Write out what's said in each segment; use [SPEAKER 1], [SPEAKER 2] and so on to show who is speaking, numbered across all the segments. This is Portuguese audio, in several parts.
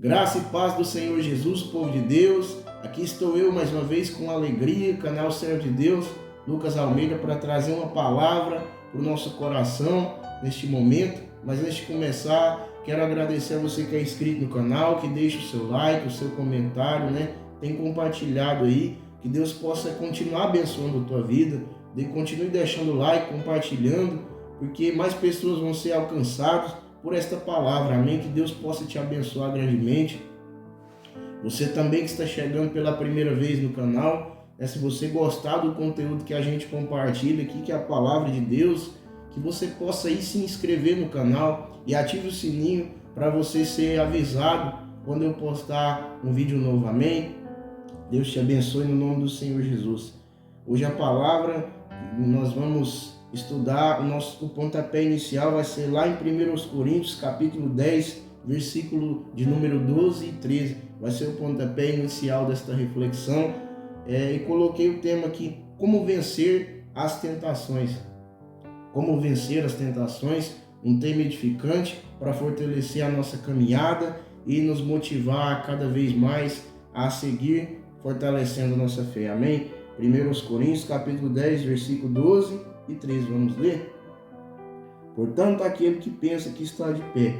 [SPEAKER 1] Graça e paz do Senhor Jesus, povo de Deus. Aqui estou eu mais uma vez com alegria, canal Servo de Deus, Lucas Almeida, para trazer uma palavra para o nosso coração neste momento. Mas antes de começar, quero agradecer a você que é inscrito no canal, que deixa o seu like, o seu comentário, tem compartilhado aí. Que Deus possa continuar abençoando a tua vida. Continue deixando o like, compartilhando, porque mais pessoas vão ser alcançadas por esta palavra, amém? Que Deus possa te abençoar grandemente. Você também que está chegando pela primeira vez no canal, se você gostar do conteúdo que a gente compartilha aqui, que é a palavra de Deus, que você possa aí se inscrever no canal e ative o sininho para você ser avisado quando eu postar um vídeo novo, amém? Deus te abençoe no nome do Senhor Jesus. Hoje a palavra, nós vamos estudar, o pontapé inicial vai ser lá em 1 Coríntios, capítulo 10, versículo de número 12 e 13. Vai ser o pontapé inicial desta reflexão. E coloquei o tema aqui, como vencer as tentações. Como vencer as tentações, um tema edificante para fortalecer a nossa caminhada e nos motivar cada vez mais a seguir fortalecendo nossa fé, amém? 1 Coríntios, capítulo 10, versículo 12 e 13, vamos ler? Portanto, aquele que pensa que está de pé,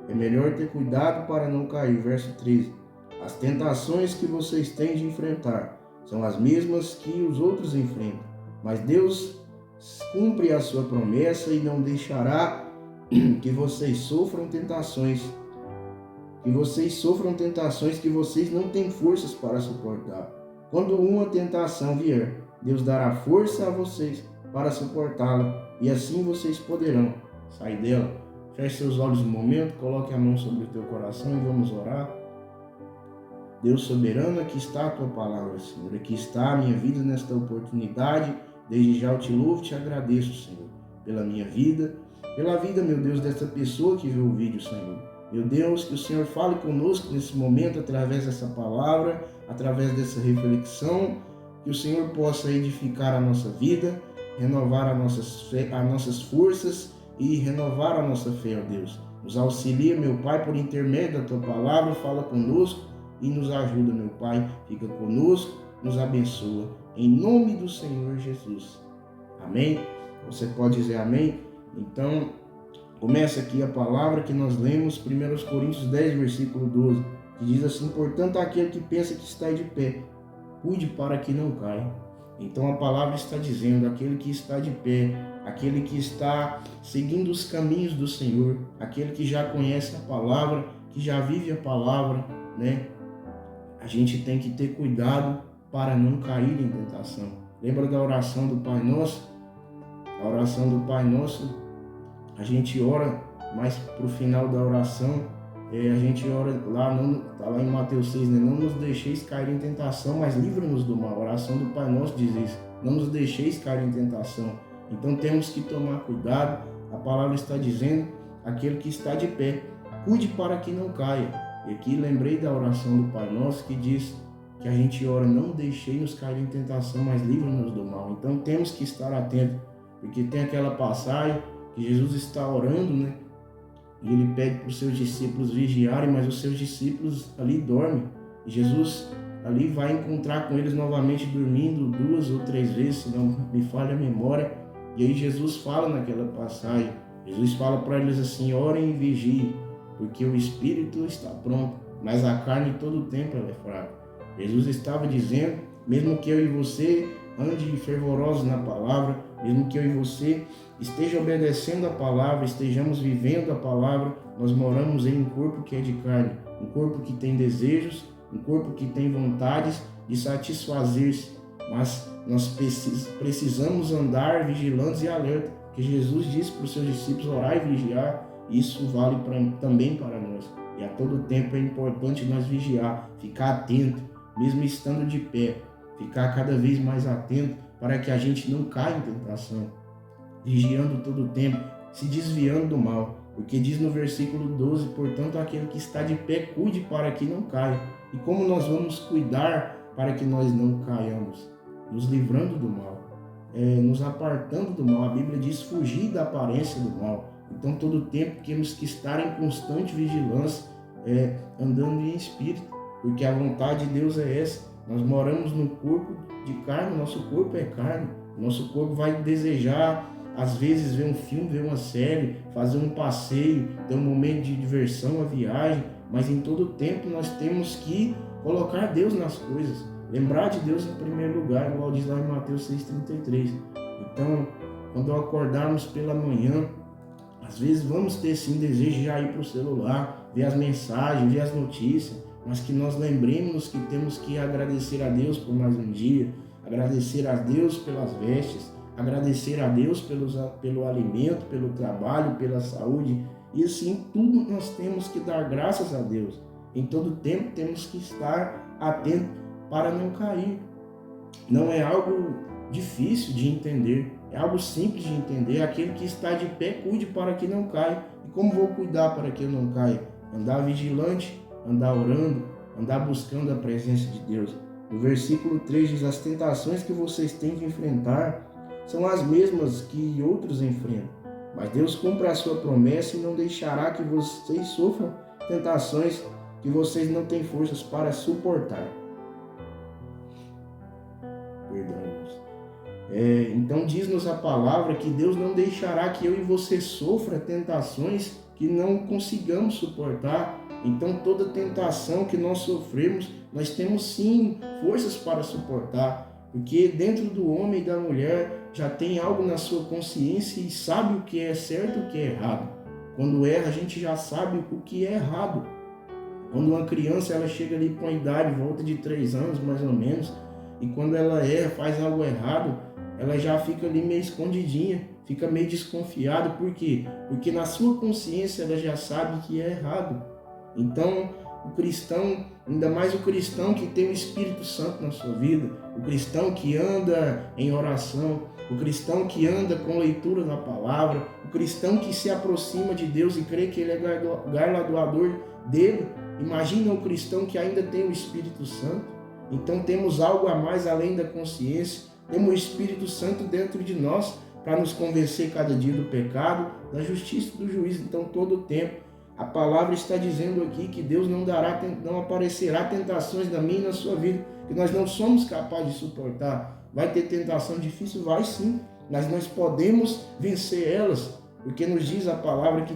[SPEAKER 1] é melhor ter cuidado para não cair, verso 13. As tentações que vocês têm de enfrentar são as mesmas que os outros enfrentam, mas Deus cumpre a sua promessa e não deixará que vocês sofram tentações que vocês não têm forças para suportar. Quando uma tentação vier, Deus dará força a vocês para suportá-la, e assim vocês poderão sair dela. Feche seus olhos um momento, coloque a mão sobre o teu coração e vamos orar. Deus soberano, aqui está a tua palavra, Senhor. Aqui está a minha vida nesta oportunidade. Desde já eu te louvo e te agradeço, Senhor, pela minha vida, pela vida, meu Deus, desta pessoa que viu o vídeo, Senhor. Meu Deus, que o Senhor fale conosco nesse momento, através dessa palavra, através dessa reflexão, que o Senhor possa edificar a nossa vida, renovar as nossas forças e renovar a nossa fé, ó Deus. Nos auxilia, meu Pai, por intermédio da Tua palavra, fala conosco e nos ajuda, meu Pai. Fica conosco, nos abençoa. Em nome do Senhor Jesus. Amém? Você pode dizer amém? Então, começa aqui a palavra que nós lemos, 1 Coríntios 10, versículo 12, que diz assim: portanto, aquele que pensa que está de pé, cuide para que não caia. Então a palavra está dizendo, aquele que está de pé, aquele que está seguindo os caminhos do Senhor, aquele que já conhece a palavra, que já vive a palavra, A gente tem que ter cuidado para não cair em tentação. Lembra da oração do Pai Nosso? A oração do Pai Nosso, a gente ora, mas para o final da oração, a gente ora lá, está lá em Mateus 6, não nos deixeis cair em tentação, mas livra-nos do mal. A oração do Pai Nosso diz isso, não nos deixeis cair em tentação. Então temos que tomar cuidado, a palavra está dizendo, aquele que está de pé, cuide para que não caia. E aqui lembrei da oração do Pai Nosso que diz que a gente ora, não deixei-nos cair em tentação, mas livra-nos do mal. Então temos que estar atentos, porque tem aquela passagem que Jesus está orando, E ele pede para os seus discípulos vigiarem, mas os seus discípulos ali dormem. E Jesus ali vai encontrar com eles novamente dormindo 2 ou 3 vezes, se não me falha a memória. E aí Jesus fala naquela passagem, Jesus fala para eles assim: orem e vigiem, porque o espírito está pronto, mas a carne todo o tempo ela é fraca. Jesus estava dizendo, mesmo que eu e você ande fervorosos na palavra, mesmo que eu e você esteja obedecendo a palavra, estejamos vivendo a palavra, nós moramos em um corpo que é de carne, um corpo que tem desejos, um corpo que tem vontades de satisfazer-se, mas nós precisamos andar vigilantes e alerta, porque Jesus disse para os seus discípulos orar e vigiar, e isso vale também para nós. E a todo tempo é importante nós vigiar, ficar atento, mesmo estando de pé, ficar cada vez mais atento para que a gente não caia em tentação, vigiando todo o tempo, se desviando do mal, porque diz no versículo 12, portanto, aquele que está de pé, cuide para que não caia. E como nós vamos cuidar para que nós não caiamos? Nos livrando do mal, nos apartando do mal. A Bíblia diz fugir da aparência do mal. Então, todo o tempo temos que estar em constante vigilância, andando em espírito, porque a vontade de Deus é essa. Nós moramos no corpo de carne, nosso corpo é carne, nosso corpo vai desejar, às vezes, ver um filme, ver uma série, fazer um passeio, ter um momento de diversão, uma viagem, mas em todo tempo nós temos que colocar Deus nas coisas, lembrar de Deus em primeiro lugar, igual diz lá em Mateus 6,33. Então, quando acordarmos pela manhã, às vezes vamos ter sim desejo de já ir para o celular, ver as mensagens, ver as notícias, mas que nós lembremos que temos que agradecer a Deus por mais um dia, agradecer a Deus pelas vestes, agradecer a Deus pelo alimento, pelo trabalho, pela saúde, e assim tudo nós temos que dar graças a Deus. Em todo tempo temos que estar atentos para não cair. Não é algo difícil de entender, é algo simples de entender. Aquele que está de pé, cuide para que não caia. E como vou cuidar para que eu não caia? Andar vigilante, andar orando, andar buscando a presença de Deus. No versículo 3 diz: as tentações que vocês têm que enfrentar são as mesmas que outros enfrentam, mas Deus cumpre a sua promessa e não deixará que vocês sofram tentações que vocês não têm forças para suportar. Então diz-nos a palavra que Deus não deixará que eu e você sofra tentações que não consigamos suportar. Então toda tentação que nós sofremos, nós temos sim forças para suportar, porque dentro do homem e da mulher já tem algo na sua consciência e sabe o que é certo e o que é errado. Quando erra, a gente já sabe o que é errado. Quando uma criança ela chega ali com a idade, volta de 3 anos mais ou menos, e quando ela erra, faz algo errado, ela já fica ali meio escondidinha, fica meio desconfiada. Por quê? Porque na sua consciência ela já sabe que é errado. Então, o cristão, ainda mais o cristão que tem o Espírito Santo na sua vida, o cristão que anda em oração, o cristão que anda com leitura da palavra, o cristão que se aproxima de Deus e crê que Ele é galardoador dele. Imagina o cristão que ainda tem o Espírito Santo. Então temos algo a mais além da consciência, temos o Espírito Santo dentro de nós para nos convencer cada dia do pecado, da justiça e do juízo. Então todo o tempo a palavra está dizendo aqui que Deus não aparecerá tentações na minha e na sua vida que nós não somos capazes de suportar. Vai ter tentação difícil? Vai sim, mas nós podemos vencer elas, porque nos diz a palavra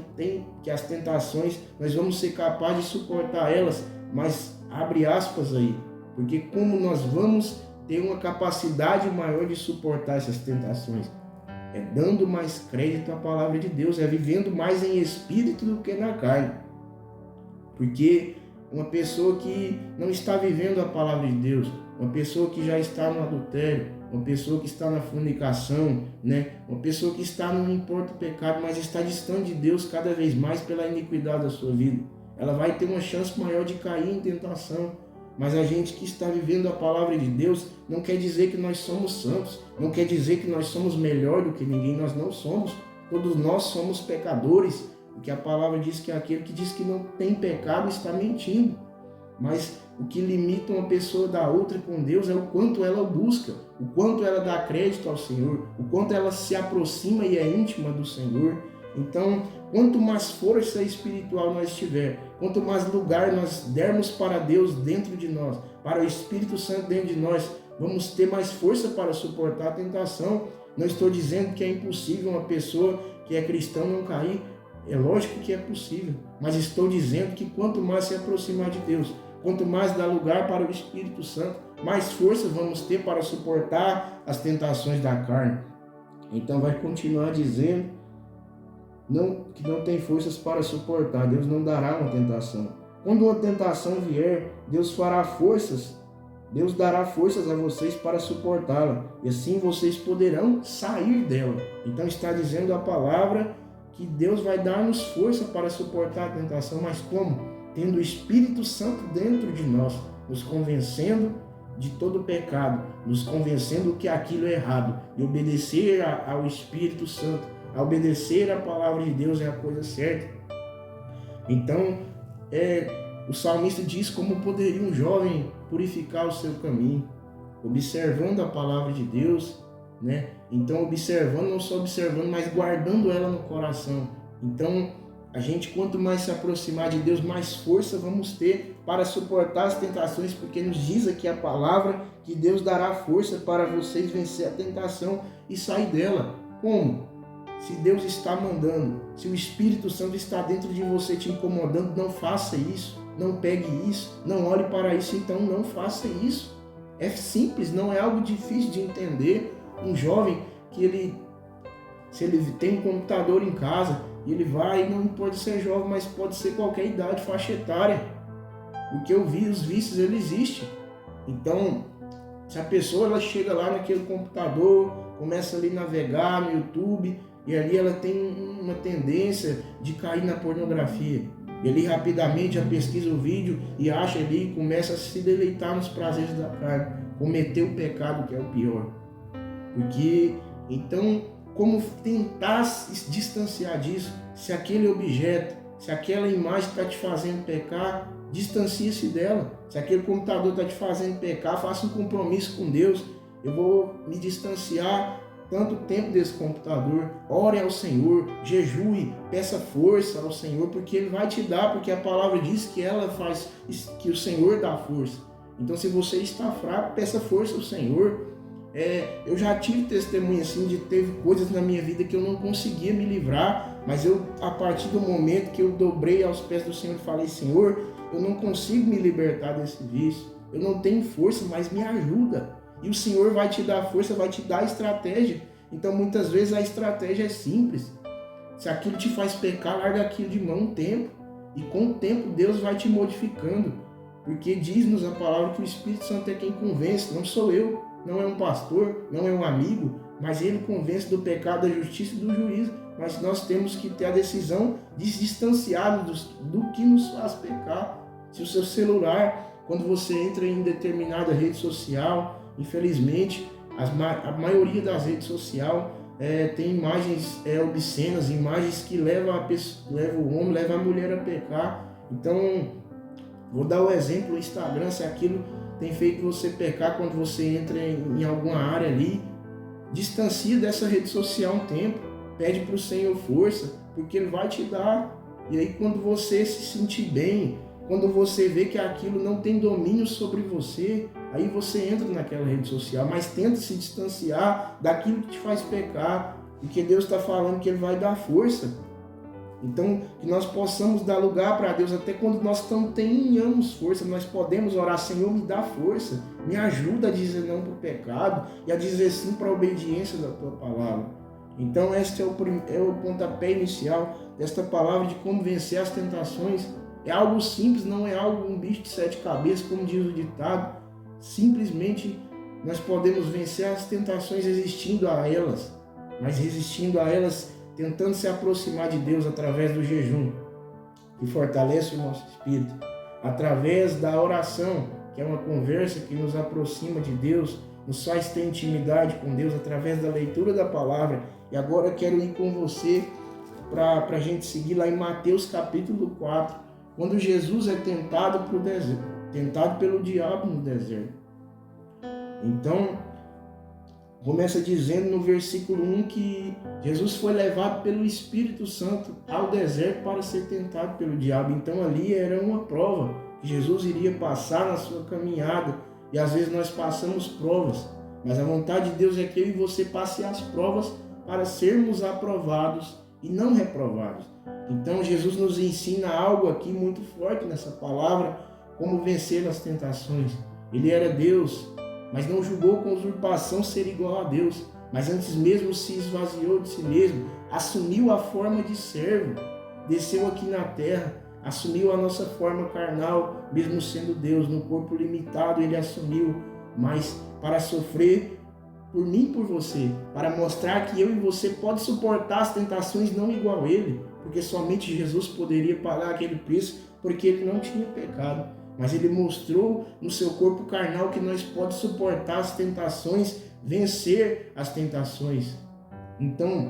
[SPEAKER 1] que as tentações nós vamos ser capazes de suportar elas, mas abre aspas aí, porque como nós vamos ter uma capacidade maior de suportar essas tentações? É dando mais crédito à palavra de Deus, é vivendo mais em espírito do que na carne. Porque uma pessoa que não está vivendo a palavra de Deus, uma pessoa que já está no adultério, uma pessoa que está na fornicação, uma pessoa que está não importa o pecado, mas está distante de Deus cada vez mais pela iniquidade da sua vida, ela vai ter uma chance maior de cair em tentação. Mas a gente que está vivendo a palavra de Deus não quer dizer que nós somos santos, não quer dizer que nós somos melhor do que ninguém, nós não somos. Todos nós somos pecadores, porque a palavra diz que aquele que diz que não tem pecado está mentindo. Mas o que limita uma pessoa da outra com Deus é o quanto ela busca, o quanto ela dá crédito ao Senhor, o quanto ela se aproxima e é íntima do Senhor. Então, quanto mais força espiritual nós tiver, quanto mais lugar nós dermos para Deus dentro de nós, para o Espírito Santo dentro de nós, vamos ter mais força para suportar a tentação. Não estou dizendo que é impossível uma pessoa que é cristã não cair, é lógico que é possível, mas estou dizendo que quanto mais se aproximar de Deus, quanto mais dar lugar para o Espírito Santo, mais força vamos ter para suportar as tentações da carne. Então vai continuar dizendo que não tem forças para suportar. Deus não dará uma tentação. Quando uma tentação vier, Deus dará forças a vocês para suportá-la, e assim vocês poderão sair dela. Então está dizendo a palavra que Deus vai dar-nos força para suportar a tentação, mas como? Tendo o Espírito Santo dentro de nós, nos convencendo de todo pecado, nos convencendo que aquilo é errado, e obedecer ao Espírito Santo, a obedecer a palavra de Deus é a coisa certa. Então, o salmista diz como poderia um jovem purificar o seu caminho, observando a palavra de Deus, Então, observando, não só observando, mas guardando ela no coração. Então, A gente, quanto mais se aproximar de Deus, mais força vamos ter para suportar as tentações, porque nos diz aqui a palavra que Deus dará força para vocês vencer a tentação e sair dela. Como? Se Deus está mandando, se o Espírito Santo está dentro de você te incomodando, não faça isso, não pegue isso, não olhe para isso, então não faça isso. É simples, não é algo difícil de entender. Um jovem que se ele tem um computador em casa, ele vai, não pode ser jovem, mas pode ser qualquer idade, faixa etária. Porque os vícios, eles existem. Então, se a pessoa ela chega lá naquele computador, começa ali a navegar no YouTube, e ali ela tem uma tendência de cair na pornografia. E ali rapidamente já pesquisa o vídeo e acha ali, começa a se deleitar nos prazeres da carne, cometer o pecado que é o pior. Porque, então, como tentar se distanciar disso? Se aquele objeto, se aquela imagem está te fazendo pecar, distancie-se dela. Se aquele computador está te fazendo pecar, faça um compromisso com Deus. Eu vou me distanciar tanto tempo desse computador. Ore ao Senhor, jejue, peça força ao Senhor, porque Ele vai te dar, porque a palavra diz que ela faz, que o Senhor dá força. Então, se você está fraco, peça força ao Senhor. Eu já tive testemunho assim de teve coisas na minha vida que eu não conseguia me livrar, mas a partir do momento que eu dobrei aos pés do Senhor e falei: Senhor, eu não consigo me libertar desse vício, eu não tenho força, mas me ajuda. E o Senhor vai te dar força, vai te dar estratégia. Então muitas vezes a estratégia é simples. Se aquilo te faz pecar, larga aquilo de mão um tempo, e com o tempo Deus vai te modificando, porque diz-nos a palavra que o Espírito Santo é quem convence, não sou eu. Não é um pastor, não é um amigo, mas ele convence do pecado, da justiça e do juízo. Mas nós temos que ter a decisão de se distanciar do que nos faz pecar. Se o seu celular, quando você entra em determinada rede social, infelizmente, a maioria das redes sociais tem imagens obscenas, imagens que levam o homem, levam a mulher a pecar. Então, vou dar o exemplo do Instagram, se aquilo tem feito você pecar quando você entra em alguma área ali, distancia dessa rede social um tempo, pede para o Senhor força, porque Ele vai te dar. E aí quando você se sentir bem, quando você vê que aquilo não tem domínio sobre você, aí você entra naquela rede social, mas tenta se distanciar daquilo que te faz pecar, porque Deus está falando que Ele vai dar força. Então, que nós possamos dar lugar para Deus, até quando nós não tenhamos força, nós podemos orar: Senhor, me dá força, me ajuda a dizer não para o pecado e a dizer sim para a obediência da Tua palavra. Então, este é o pontapé inicial desta palavra de como vencer as tentações. É algo simples, não é algo um bicho de 7 cabeças, como diz o ditado. Simplesmente, nós podemos vencer as tentações resistindo a elas, mas resistindo a elas tentando se aproximar de Deus através do jejum, que fortalece o nosso espírito, através da oração, que é uma conversa que nos aproxima de Deus, nos faz ter intimidade com Deus através da leitura da palavra. E agora eu quero ir com você para a gente seguir lá em Mateus capítulo 4, quando Jesus é tentado pelo diabo no deserto. Então, começa dizendo no versículo 1 que Jesus foi levado pelo Espírito Santo ao deserto para ser tentado pelo diabo. Então ali era uma prova que Jesus iria passar na sua caminhada. E às vezes nós passamos provas, mas a vontade de Deus é que eu e você passe as provas para sermos aprovados e não reprovados. Então Jesus nos ensina algo aqui muito forte nessa palavra, como vencer as tentações. Ele era Deus, mas não julgou com usurpação ser igual a Deus, mas antes mesmo se esvaziou de si mesmo, assumiu a forma de servo, desceu aqui na terra, assumiu a nossa forma carnal, mesmo sendo Deus, no corpo limitado Ele assumiu, mas para sofrer por mim e por você, para mostrar que eu e você pode suportar as tentações não igual a Ele, porque somente Jesus poderia pagar aquele preço, porque Ele não tinha pecado. Mas Ele mostrou no seu corpo carnal que nós podemos suportar as tentações, vencer as tentações. Então,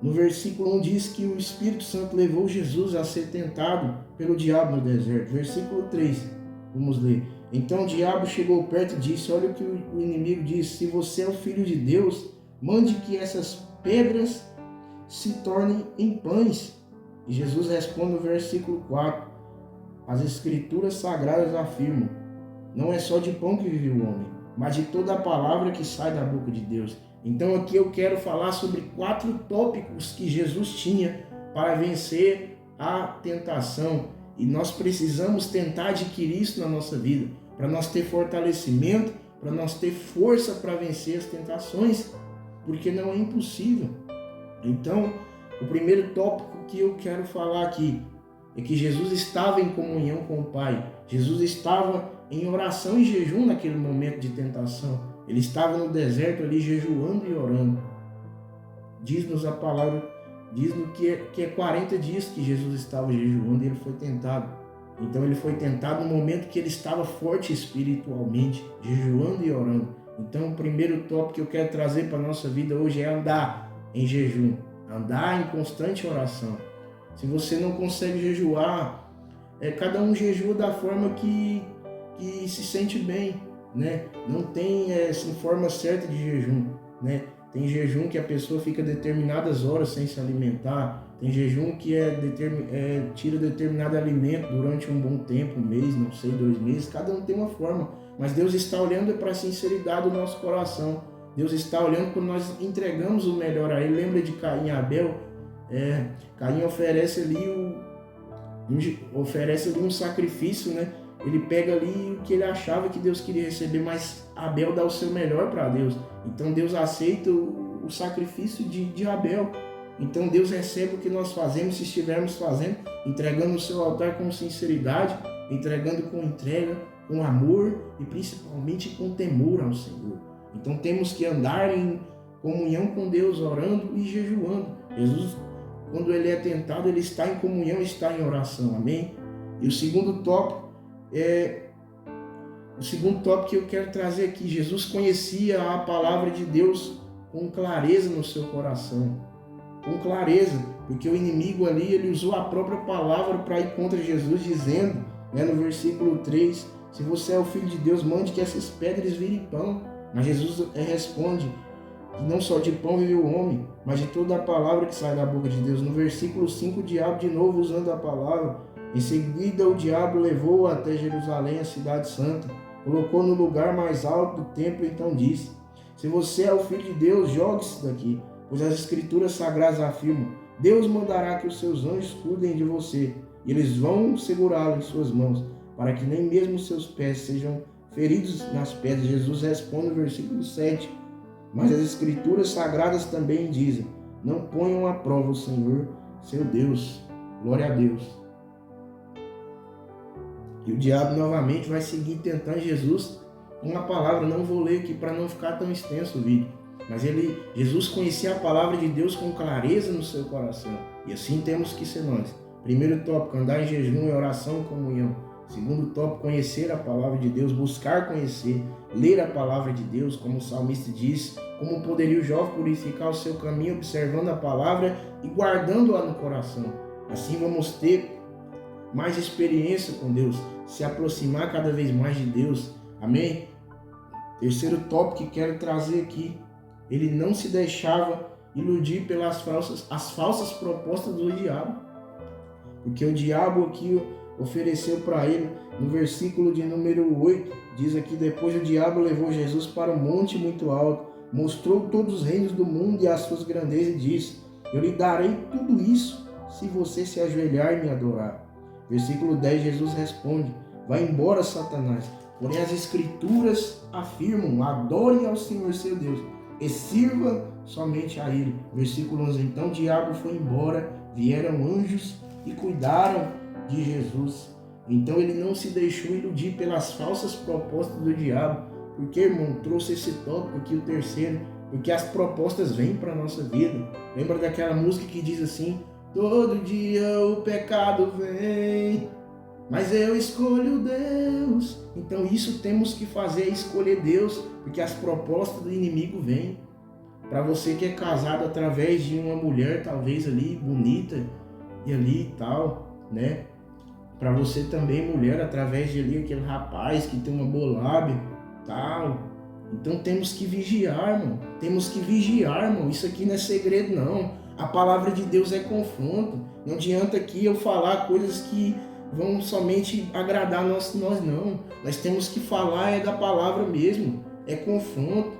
[SPEAKER 1] no versículo 1 diz que o Espírito Santo levou Jesus a ser tentado pelo diabo no deserto. Versículo 3, vamos ler. Então o diabo chegou perto e disse: olha o que o inimigo disse: se você é o Filho de Deus, mande que essas pedras se tornem em pães. E Jesus responde no versículo 4: as escrituras sagradas afirmam: não é só de pão que vive o homem, mas de toda a palavra que sai da boca de Deus. Então aqui eu quero falar sobre 4 tópicos que Jesus tinha para vencer a tentação. E nós precisamos tentar adquirir isso na nossa vida, para nós ter fortalecimento, para nós ter força para vencer as tentações, porque não é impossível. Então, o primeiro tópico que eu quero falar aqui é que Jesus estava em comunhão com o Pai. Jesus estava em oração e jejum naquele momento de tentação. Ele estava no deserto ali jejuando e orando. Diz-nos a palavra, diz-nos que é 40 dias que Jesus estava jejuando e ele foi tentado. Então ele foi tentado no momento que ele estava forte espiritualmente, jejuando e orando. Então o primeiro tópico que eu quero trazer para a nossa vida hoje é andar em jejum, andar em constante oração. Se você não consegue jejuar, cada um jejua da forma que se sente bem, né? Não tem forma certa de jejum, né? Tem jejum que a pessoa fica determinadas horas sem se alimentar. Tem jejum que tira determinado alimento durante um bom tempo, um mês, não sei, 2 meses. Cada um tem uma forma. Mas Deus está olhando para a sinceridade do nosso coração. Deus está olhando quando nós entregamos o melhor a Ele. Lembra de Caim e Abel? Caim oferece ali um sacrifício, né? Ele pega ali o que ele achava que Deus queria receber, mas Abel dá o seu melhor para Deus. Então Deus aceita o sacrifício de Abel. Então Deus recebe o que nós fazemos, se estivermos fazendo, entregando o seu altar com sinceridade, entregando com entrega, com amor e principalmente com temor ao Senhor. Então temos que andar em comunhão com Deus, orando e jejuando. Jesus, quando ele é tentado, ele está em comunhão, está em oração, amém? E o segundo tópico que eu quero trazer aqui: Jesus conhecia a palavra de Deus com clareza no seu coração, com clareza, porque o inimigo ali, ele usou a própria palavra para ir contra Jesus, dizendo, né, no versículo 3, se você é o Filho de Deus, mande que essas pedras virem pão. Mas Jesus responde que não só de pão vive o homem, mas de toda a palavra que sai da boca de Deus. No versículo 5, o diabo de novo usando a palavra. Em seguida o diabo levou-o até Jerusalém, a cidade santa, colocou no lugar mais alto do templo e então disse: se você é o Filho de Deus, jogue-se daqui, pois as escrituras sagradas afirmam: Deus mandará que os seus anjos cuidem de você, e eles vão segurá-lo em suas mãos, para que nem mesmo os seus pés sejam feridos nas pedras. Jesus responde no versículo 7, mas as escrituras sagradas também dizem: não ponham à prova o Senhor, seu Deus. Glória a Deus. E o diabo novamente vai seguir tentando Jesus com a palavra. Não vou ler aqui para não ficar tão extenso o vídeo. Mas Jesus conhecia a palavra de Deus com clareza no seu coração. E assim temos que ser nós. Primeiro tópico, andar em jejum e oração e comunhão. Segundo tópico, conhecer a palavra de Deus, buscar conhecer, ler a palavra de Deus, como o salmista diz: como poderia o jovem purificar o seu caminho observando a palavra e guardando-a no coração. Assim vamos ter mais experiência com Deus, se aproximar cada vez mais de Deus, amém? Terceiro tópico que quero trazer aqui: ele não se deixava iludir pelas falsas propostas do diabo, porque o diabo aqui ofereceu para ele, no versículo de número 8, diz aqui: depois o diabo levou Jesus para um monte muito alto, mostrou todos os reinos do mundo e as suas grandezas e disse: eu lhe darei tudo isso se você se ajoelhar e me adorar. Versículo 10, Jesus responde: vai embora, Satanás, porém as escrituras afirmam: adore ao Senhor seu Deus e sirva somente a Ele. Versículo 11, então o diabo foi embora, vieram anjos e cuidaram de Jesus. Então ele não se deixou iludir pelas falsas propostas do diabo. Porque, irmão, trouxe esse tópico aqui, o terceiro, porque as propostas vêm para a nossa vida. Lembra daquela música que diz assim: todo dia o pecado vem, mas eu escolho Deus. Então isso temos que fazer, é escolher Deus, porque as propostas do inimigo vêm. Para você que é casado através de uma mulher, talvez ali, bonita, e ali e tal, né? Para você também, mulher, através de ali, aquele rapaz que tem uma boa lábia, tal. Então temos que vigiar, irmão. Temos que vigiar, irmão. Isso aqui não é segredo, não. A palavra de Deus é confronto. Não adianta aqui eu falar coisas que vão somente agradar nós não. Nós temos que falar da palavra mesmo, é confronto.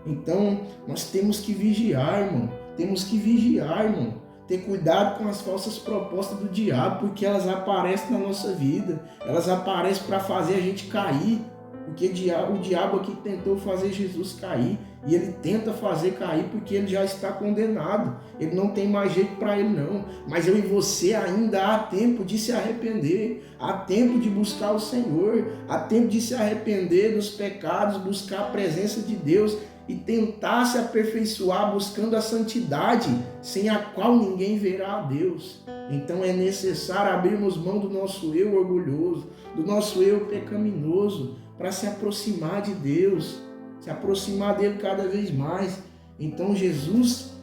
[SPEAKER 1] Então, nós temos que vigiar, irmão. Temos que vigiar, irmão. Ter cuidado com as falsas propostas do diabo, porque elas aparecem na nossa vida. Elas aparecem para fazer a gente cair. Porque o diabo aqui tentou fazer Jesus cair. E ele tenta fazer cair porque ele já está condenado. Ele não tem mais jeito para ele não. Mas eu e você ainda há tempo de se arrepender. Há tempo de buscar o Senhor. Há tempo de se arrepender dos pecados, buscar a presença de Deus e tentar se aperfeiçoar buscando a santidade, sem a qual ninguém verá a Deus. Então é necessário abrirmos mão do nosso eu orgulhoso, do nosso eu pecaminoso, para se aproximar de Deus, se aproximar dele cada vez mais. Então Jesus,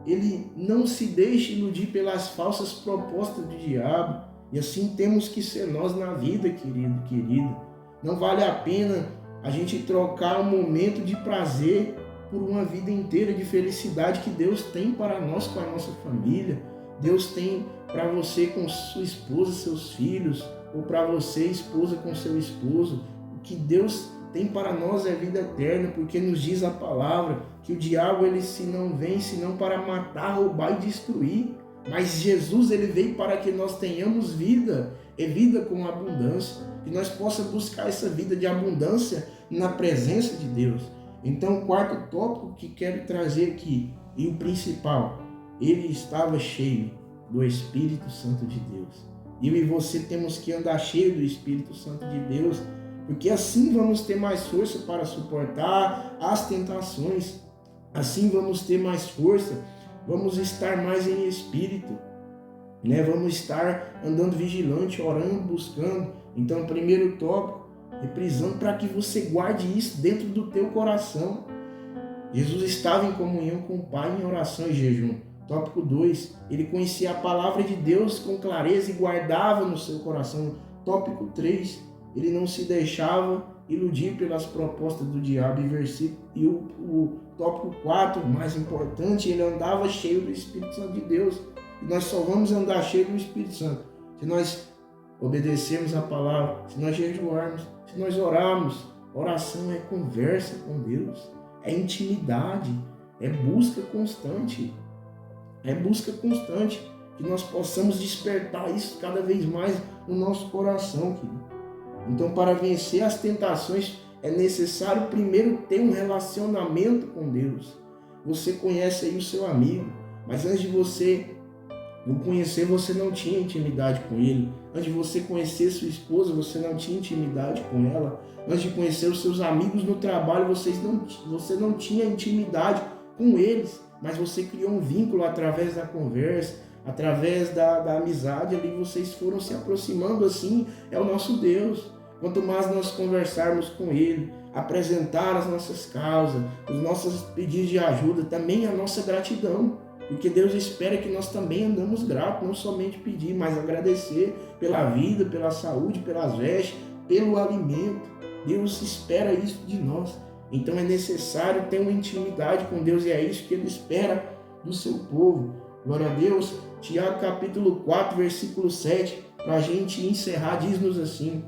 [SPEAKER 1] ele não se deixa iludir pelas falsas propostas do diabo. E assim temos que ser nós na vida, querido, querida. Não vale a pena a gente trocar um momento de prazer por uma vida inteira de felicidade que Deus tem para nós com a nossa família. Deus tem para você com sua esposa, seus filhos, ou para você, esposa, com seu esposo. O que Deus tem para nós é vida eterna, porque nos diz a palavra que o diabo ele se não vem senão para matar, roubar e destruir. Mas Jesus ele veio para que nós tenhamos vida, e vida com abundância, que nós possamos buscar essa vida de abundância na presença de Deus. Então, o quarto tópico que quero trazer aqui, e o principal, ele estava cheio do Espírito Santo de Deus. Eu e você temos que andar cheio do Espírito Santo de Deus, porque assim vamos ter mais força para suportar as tentações, assim vamos ter mais força, vamos estar mais em espírito, né? Vamos estar andando vigilante, orando, buscando. Então, primeiro tópico, reprisando para que você guarde isso dentro do teu coração. Jesus estava em comunhão com o Pai em oração e jejum. Tópico 2, ele conhecia a palavra de Deus com clareza e guardava no seu coração. Tópico 3, ele não se deixava iludir pelas propostas do diabo. E o tópico 4, mais importante, ele andava cheio do Espírito Santo de Deus. E nós só vamos andar cheio do Espírito Santo se nós obedecermos a palavra, se nós jejuarmos, se nós orarmos. Oração é conversa com Deus, é intimidade, é busca constante. É busca constante, que nós possamos despertar isso cada vez mais no nosso coração, querido. Então, para vencer as tentações, é necessário primeiro ter um relacionamento com Deus. Você conhece aí o seu amigo, mas antes de você o conhecer, você não tinha intimidade com ele. Antes de você conhecer sua esposa, você não tinha intimidade com ela. Antes de conhecer os seus amigos no trabalho, você não tinha intimidade com eles. Mas você criou um vínculo através da conversa, através da amizade, ali vocês foram se aproximando. Assim é o nosso Deus. Quanto mais nós conversarmos com Ele, apresentar as nossas causas, os nossos pedidos de ajuda, também a nossa gratidão. Porque Deus espera que nós também andamos gratos, não somente pedir, mas agradecer pela vida, pela saúde, pelas vestes, pelo alimento. Deus espera isso de nós. Então é necessário ter uma intimidade com Deus e é isso que Ele espera do seu povo. Glória a Deus. Tiago capítulo 4, versículo 7, para a gente encerrar, diz-nos assim: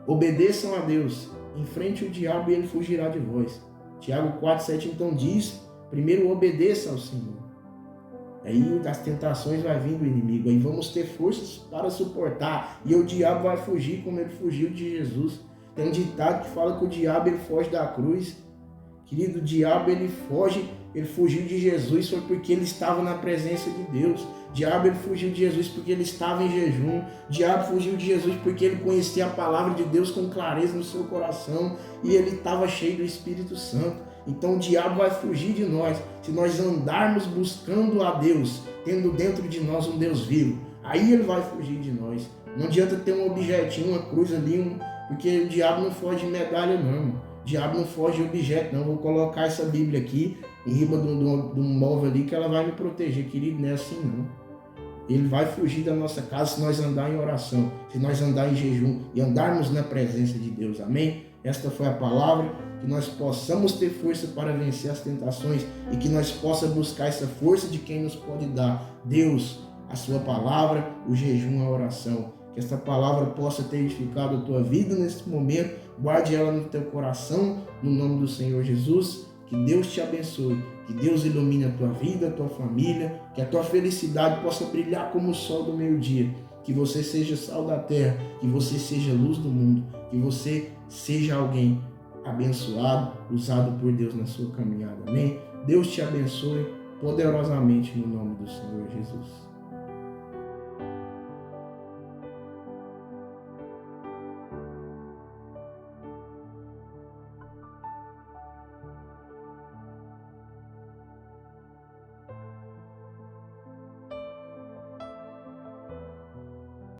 [SPEAKER 1] obedeçam a Deus, enfrente o diabo e ele fugirá de vós. Tiago 4, 7 então diz, primeiro obedeça ao Senhor. Aí das tentações vai vindo o inimigo, aí vamos ter forças para suportar e o diabo vai fugir como ele fugiu de Jesus. Tem um ditado que fala que o diabo ele foge da cruz. Querido, o diabo ele fugiu de Jesus foi porque ele estava na presença de Deus. O diabo ele fugiu de Jesus porque ele estava em jejum. O diabo fugiu de Jesus porque ele conhecia a palavra de Deus com clareza no seu coração e ele estava cheio do Espírito Santo. Então o diabo vai fugir de nós se nós andarmos buscando a Deus, tendo dentro de nós um Deus vivo. Aí ele vai fugir de nós. Não adianta ter um objetinho, uma cruz ali, porque o diabo não foge de medalha não, irmão. O diabo não foge de objeto não. Vou colocar essa Bíblia aqui em cima de um móvel ali que ela vai me proteger, querido. Não é assim não. Ele vai fugir da nossa casa se nós andar em oração, se nós andar em jejum e andarmos na presença de Deus. Amém? Esta foi a palavra, que nós possamos ter força para vencer as tentações e que nós possamos buscar essa força de quem nos pode dar, Deus, a sua palavra, o jejum, a oração. Que esta palavra possa ter edificado a tua vida neste momento. Guarde ela no teu coração, no nome do Senhor Jesus. Que Deus te abençoe, que Deus ilumine a tua vida, a tua família, que a tua felicidade possa brilhar como o sol do meio-dia. Que você seja sal da terra, que você seja luz do mundo, que você seja alguém abençoado, usado por Deus na sua caminhada. Amém? Deus te abençoe poderosamente no nome do Senhor Jesus.